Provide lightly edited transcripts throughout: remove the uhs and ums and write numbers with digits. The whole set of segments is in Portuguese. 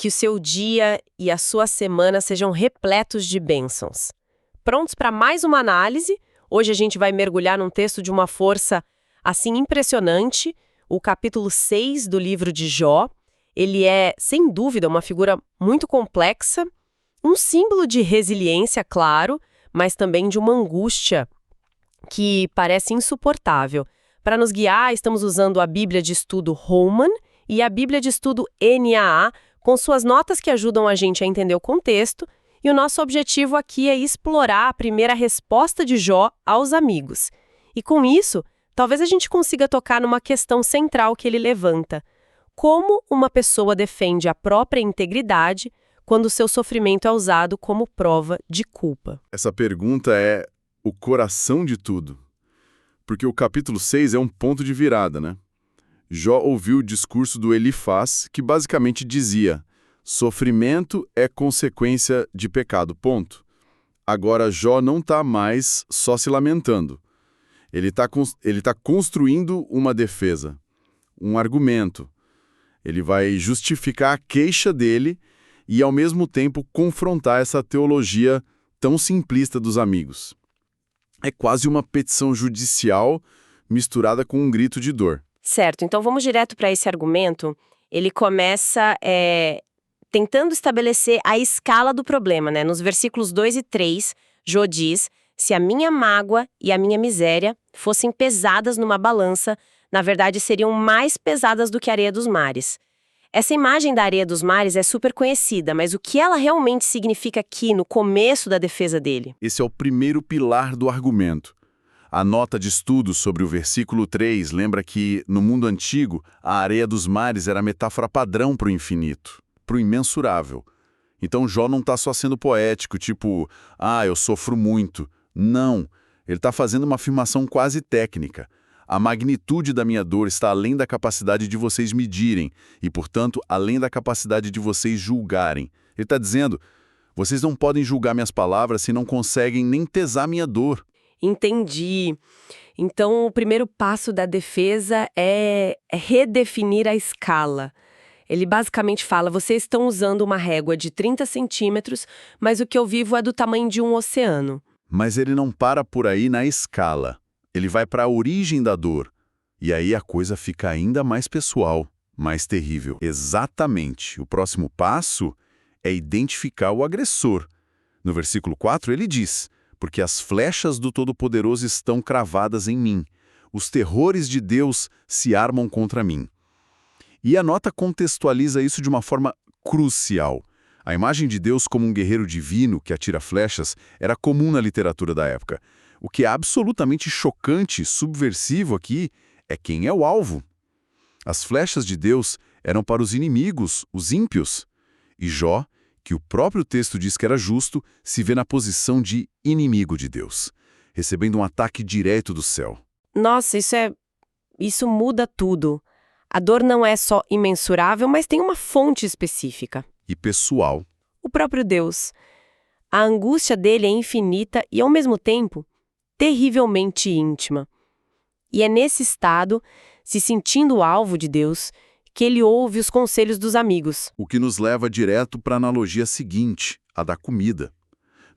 que o seu dia e a sua semana sejam repletos de bênçãos. Prontos para mais uma análise? Hoje a gente vai mergulhar num texto de uma força assim impressionante, o capítulo 6 do livro de Jó. Ele é, sem dúvida, uma figura muito complexa, um símbolo de resiliência, claro, mas também de uma angústia que parece insuportável. Para nos guiar, estamos usando a Bíblia de Estudo Holman e a Bíblia de Estudo NAA, com suas notas que ajudam a gente a entender o contexto, e o nosso objetivo aqui é explorar a primeira resposta de Jó aos amigos. E com isso, talvez a gente consiga tocar numa questão central que ele levanta. Como uma pessoa defende a própria integridade quando o seu sofrimento é usado como prova de culpa? Essa pergunta é o coração de tudo. Porque o capítulo 6 é um ponto de virada, né? Jó ouviu o discurso do Elifaz, que basicamente dizia: sofrimento é consequência de pecado, ponto. Agora, Jó não está mais só se lamentando. Ele tá construindo uma defesa, um argumento. Ele vai justificar a queixa dele e, ao mesmo tempo, confrontar essa teologia tão simplista dos amigos. É quase uma petição judicial misturada com um grito de dor. Certo, então vamos direto para esse argumento. Ele começa tentando estabelecer a escala do problema, né? Nos versículos 2 e 3, Jó diz: se a minha mágoa e a minha miséria fossem pesadas numa balança, na verdade seriam mais pesadas do que a areia dos mares. Essa imagem da areia dos mares é super conhecida, mas o que ela realmente significa aqui no começo da defesa dele? Esse é o primeiro pilar do argumento. A nota de estudo sobre o versículo 3 lembra que, no mundo antigo, a areia dos mares era a metáfora padrão para o infinito, para o imensurável. Então Jó não está só sendo poético, tipo, eu sofro muito. Não, ele está fazendo uma afirmação quase técnica. A magnitude da minha dor está além da capacidade de vocês medirem e, portanto, além da capacidade de vocês julgarem. Ele está dizendo, vocês não podem julgar minhas palavras se não conseguem nem pesar minha dor. Entendi. Então, o primeiro passo da defesa é redefinir a escala. Ele basicamente fala, vocês estão usando uma régua de 30 centímetros, mas o que eu vivo é do tamanho de um oceano. Mas ele não para por aí na escala. Ele vai para a origem da dor. E aí a coisa fica ainda mais pessoal, mais terrível. Exatamente. O próximo passo é identificar o agressor. No versículo 4 ele diz, porque as flechas do Todo-Poderoso estão cravadas em mim. Os terrores de Deus se armam contra mim. E a nota contextualiza isso de uma forma crucial. A imagem de Deus como um guerreiro divino que atira flechas era comum na literatura da época. O que é absolutamente chocante e subversivo aqui é quem é o alvo. As flechas de Deus eram para os inimigos, os ímpios. E Jó, que o próprio texto diz que era justo, se vê na posição de inimigo de Deus, recebendo um ataque direto do céu. Nossa, isso muda tudo. A dor não é só imensurável, mas tem uma fonte específica. E pessoal. O próprio Deus. A angústia dele é infinita e, ao mesmo tempo, terrivelmente íntima. E é nesse estado, se sentindo alvo de Deus, que ele ouve os conselhos dos amigos. O que nos leva direto para a analogia seguinte, a da comida.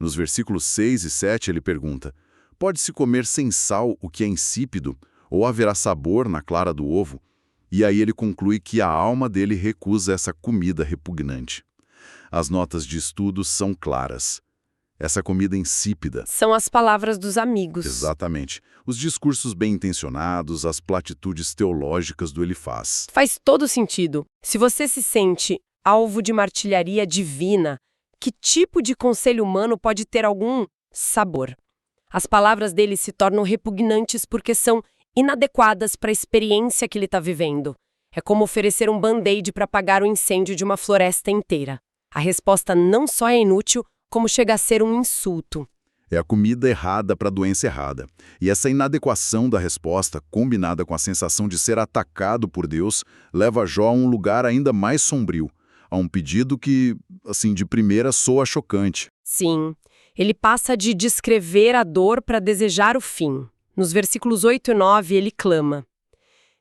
Nos versículos 6 e 7 ele pergunta, pode-se comer sem sal o que é insípido, ou haverá sabor na clara do ovo? E aí ele conclui que a alma dele recusa essa comida repugnante. As notas de estudo são claras. Essa comida insípida. São as palavras dos amigos. Exatamente. Os discursos bem-intencionados, as platitudes teológicas do Elifaz. Faz todo sentido. Se você se sente alvo de uma artilharia divina, que tipo de conselho humano pode ter algum sabor? As palavras dele se tornam repugnantes porque são inadequadas para a experiência que ele está vivendo. É como oferecer um band-aid para apagar o incêndio de uma floresta inteira. A resposta não só é inútil, como chega a ser um insulto. É a comida errada para a doença errada. E essa inadequação da resposta, combinada com a sensação de ser atacado por Deus, leva Jó a um lugar ainda mais sombrio, a um pedido que, assim, de primeira soa chocante. Sim, ele passa de descrever a dor para desejar o fim. Nos versículos 8 e 9 ele clama: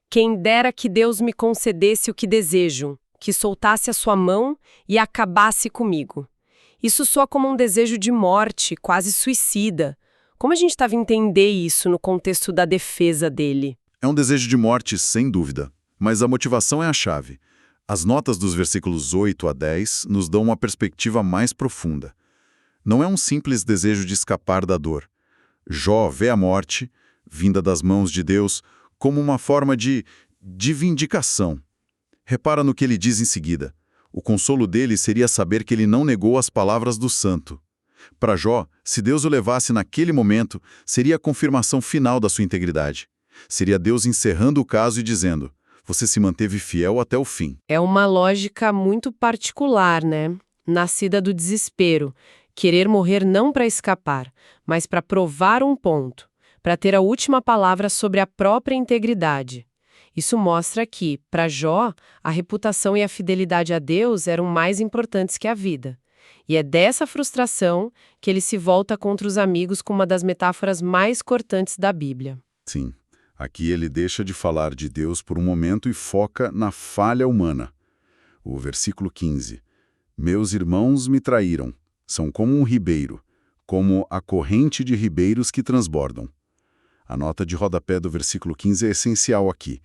quem dera que Deus me concedesse o que desejo, que soltasse a sua mão e acabasse comigo. Isso soa como um desejo de morte, quase suicida. Como a gente estava a entender isso no contexto da defesa dele? É um desejo de morte, sem dúvida, mas a motivação é a chave. As notas dos versículos 8 a 10 nos dão uma perspectiva mais profunda. Não é um simples desejo de escapar da dor. Jó vê a morte, vinda das mãos de Deus, como uma forma de vindicação. Repara no que ele diz em seguida. O consolo dele seria saber que ele não negou as palavras do santo. Para Jó, se Deus o levasse naquele momento, seria a confirmação final da sua integridade. Seria Deus encerrando o caso e dizendo: você se manteve fiel até o fim. É uma lógica muito particular, né? Nascida do desespero. Querer morrer não para escapar, mas para provar um ponto, para ter a última palavra sobre a própria integridade. Isso mostra que, para Jó, a reputação e a fidelidade a Deus eram mais importantes que a vida. E é dessa frustração que ele se volta contra os amigos com uma das metáforas mais cortantes da Bíblia. Sim, aqui ele deixa de falar de Deus por um momento e foca na falha humana. O versículo 15. Meus irmãos me traíram, são como um ribeiro, como a corrente de ribeiros que transbordam. A nota de rodapé do versículo 15 é essencial aqui.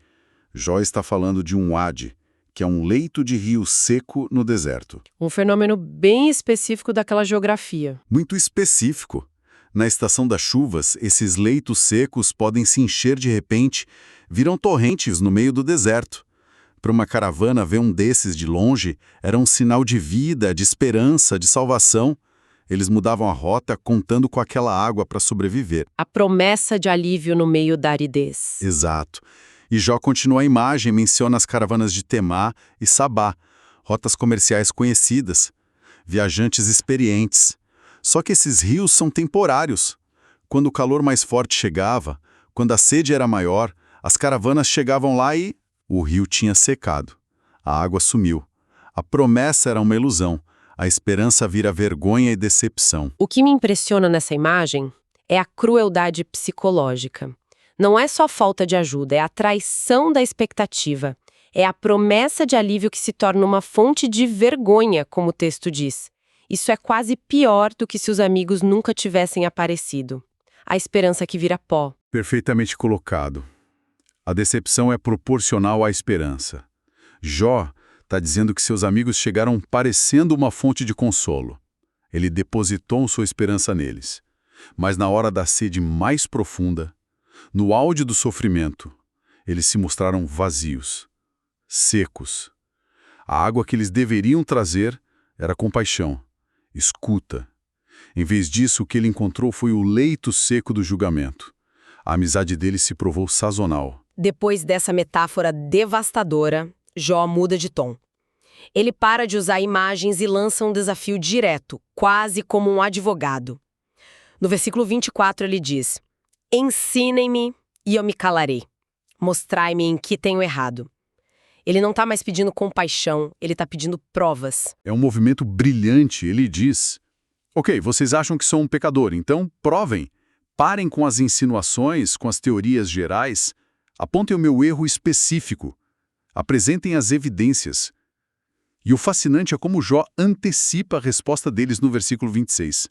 Jó está falando de um wadi, que é um leito de rio seco no deserto. Um fenômeno bem específico daquela geografia. Muito específico. Na estação das chuvas, esses leitos secos podem se encher de repente, viram torrentes no meio do deserto. Para uma caravana, ver um desses de longe era um sinal de vida, de esperança, de salvação. Eles mudavam a rota contando com aquela água para sobreviver. A promessa de alívio no meio da aridez. Exato. E Jó continua a imagem e menciona as caravanas de Temá e Sabá, rotas comerciais conhecidas, viajantes experientes. Só que esses rios são temporários. Quando o calor mais forte chegava, quando a sede era maior, as caravanas chegavam lá e o rio tinha secado. A água sumiu. A promessa era uma ilusão. A esperança vira vergonha e decepção. O que me impressiona nessa imagem é a crueldade psicológica. Não é só falta de ajuda, é a traição da expectativa. É a promessa de alívio que se torna uma fonte de vergonha, como o texto diz. Isso é quase pior do que se os amigos nunca tivessem aparecido. A esperança que vira pó. Perfeitamente colocado. A decepção é proporcional à esperança. Jó está dizendo que seus amigos chegaram parecendo uma fonte de consolo. Ele depositou sua esperança neles. Mas na hora da sede mais profunda, no auge do sofrimento, eles se mostraram vazios, secos. A água que eles deveriam trazer era compaixão, escuta. Em vez disso, o que ele encontrou foi o leito seco do julgamento. A amizade deles se provou sazonal. Depois dessa metáfora devastadora, Jó muda de tom. Ele para de usar imagens e lança um desafio direto, quase como um advogado. No versículo 24 ele diz: ensinem-me e eu me calarei. Mostrai-me em que tenho errado. Ele não está mais pedindo compaixão, ele está pedindo provas. É um movimento brilhante, ele diz: ok, vocês acham que sou um pecador, então provem. Parem com as insinuações, com as teorias gerais. Apontem o meu erro específico. Apresentem as evidências. E o fascinante é como Jó antecipa a resposta deles no versículo 26.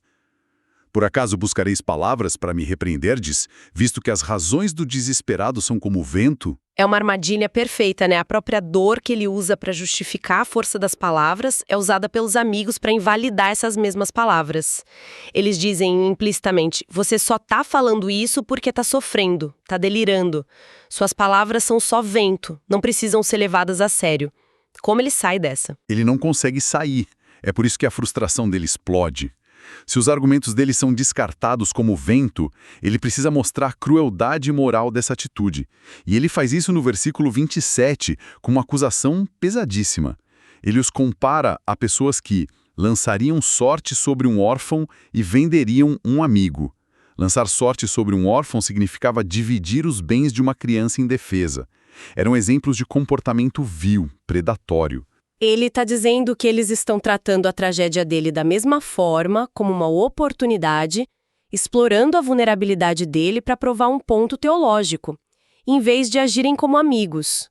Por acaso buscareis palavras para me repreenderdes, visto que as razões do desesperado são como o vento? É uma armadilha perfeita, né? A própria dor que ele usa para justificar a força das palavras é usada pelos amigos para invalidar essas mesmas palavras. Eles dizem implicitamente: você só tá falando isso porque tá sofrendo, tá delirando. Suas palavras são só vento, não precisam ser levadas a sério. Como ele sai dessa? Ele não consegue sair. É por isso que a frustração dele explode. Se os argumentos dele são descartados como vento, ele precisa mostrar a crueldade moral dessa atitude. E ele faz isso no versículo 27, com uma acusação pesadíssima. Ele os compara a pessoas que lançariam sorte sobre um órfão e venderiam um amigo. Lançar sorte sobre um órfão significava dividir os bens de uma criança indefesa. Eram exemplos de comportamento vil, predatório. Ele está dizendo que eles estão tratando a tragédia dele da mesma forma, como uma oportunidade, explorando a vulnerabilidade dele para provar um ponto teológico, em vez de agirem como amigos.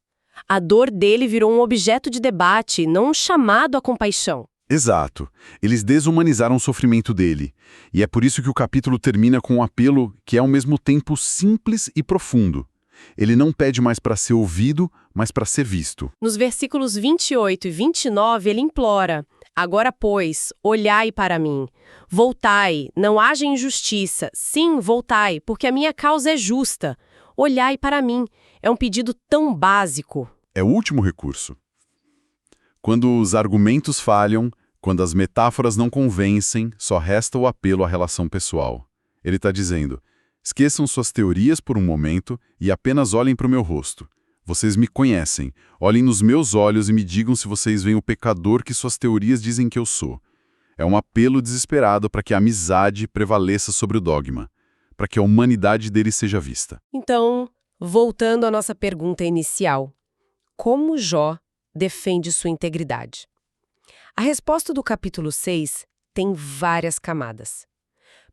A dor dele virou um objeto de debate, não um chamado à compaixão. Exato. Eles desumanizaram o sofrimento dele. E é por isso que o capítulo termina com um apelo que é ao mesmo tempo simples e profundo. Ele não pede mais para ser ouvido, mas para ser visto. Nos versículos 28 e 29, ele implora: agora, pois, olhai para mim. Voltai, não haja injustiça. Sim, voltai, porque a minha causa é justa. Olhai para mim. É um pedido tão básico. É o último recurso. Quando os argumentos falham, quando as metáforas não convencem, só resta o apelo à relação pessoal. Ele está dizendo: esqueçam suas teorias por um momento e apenas olhem para o meu rosto. Vocês me conhecem. Olhem nos meus olhos e me digam se vocês veem o pecador que suas teorias dizem que eu sou. É um apelo desesperado para que a amizade prevaleça sobre o dogma, para que a humanidade dele seja vista. Então, voltando à nossa pergunta inicial, como Jó defende sua integridade? A resposta do capítulo 6 tem várias camadas.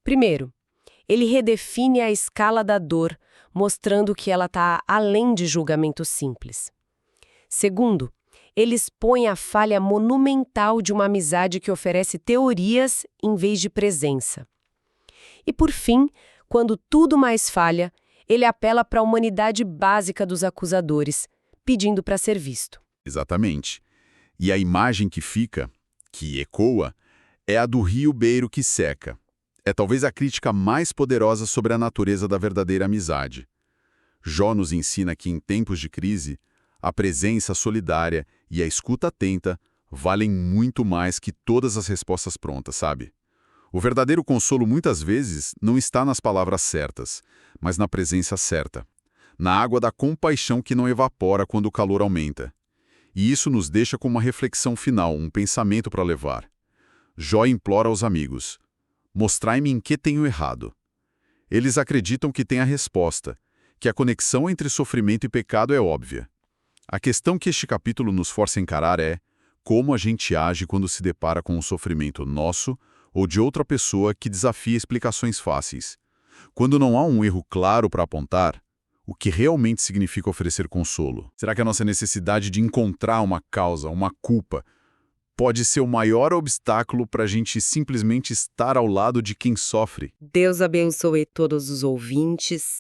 Primeiro, ele redefine a escala da dor, mostrando que ela está além de julgamento simples. Segundo, ele expõe a falha monumental de uma amizade que oferece teorias em vez de presença. E por fim, quando tudo mais falha, ele apela para a humanidade básica dos acusadores, pedindo para ser visto. Exatamente. E a imagem que fica, que ecoa, é a do rio beiro que seca. É talvez a crítica mais poderosa sobre a natureza da verdadeira amizade. Jó nos ensina que em tempos de crise, a presença solidária e a escuta atenta valem muito mais que todas as respostas prontas, sabe? O verdadeiro consolo muitas vezes não está nas palavras certas, mas na presença certa. Na água da compaixão que não evapora quando o calor aumenta. E isso nos deixa com uma reflexão final, um pensamento para levar. Jó implora aos amigos: mostrai-me em que tenho errado. Eles acreditam que têm a resposta, que a conexão entre sofrimento e pecado é óbvia. A questão que este capítulo nos força a encarar é como a gente age quando se depara com um sofrimento nosso ou de outra pessoa que desafia explicações fáceis. Quando não há um erro claro para apontar, o que realmente significa oferecer consolo? Será que a nossa necessidade de encontrar uma causa, uma culpa, pode ser o maior obstáculo para a gente simplesmente estar ao lado de quem sofre? Deus abençoe todos os ouvintes.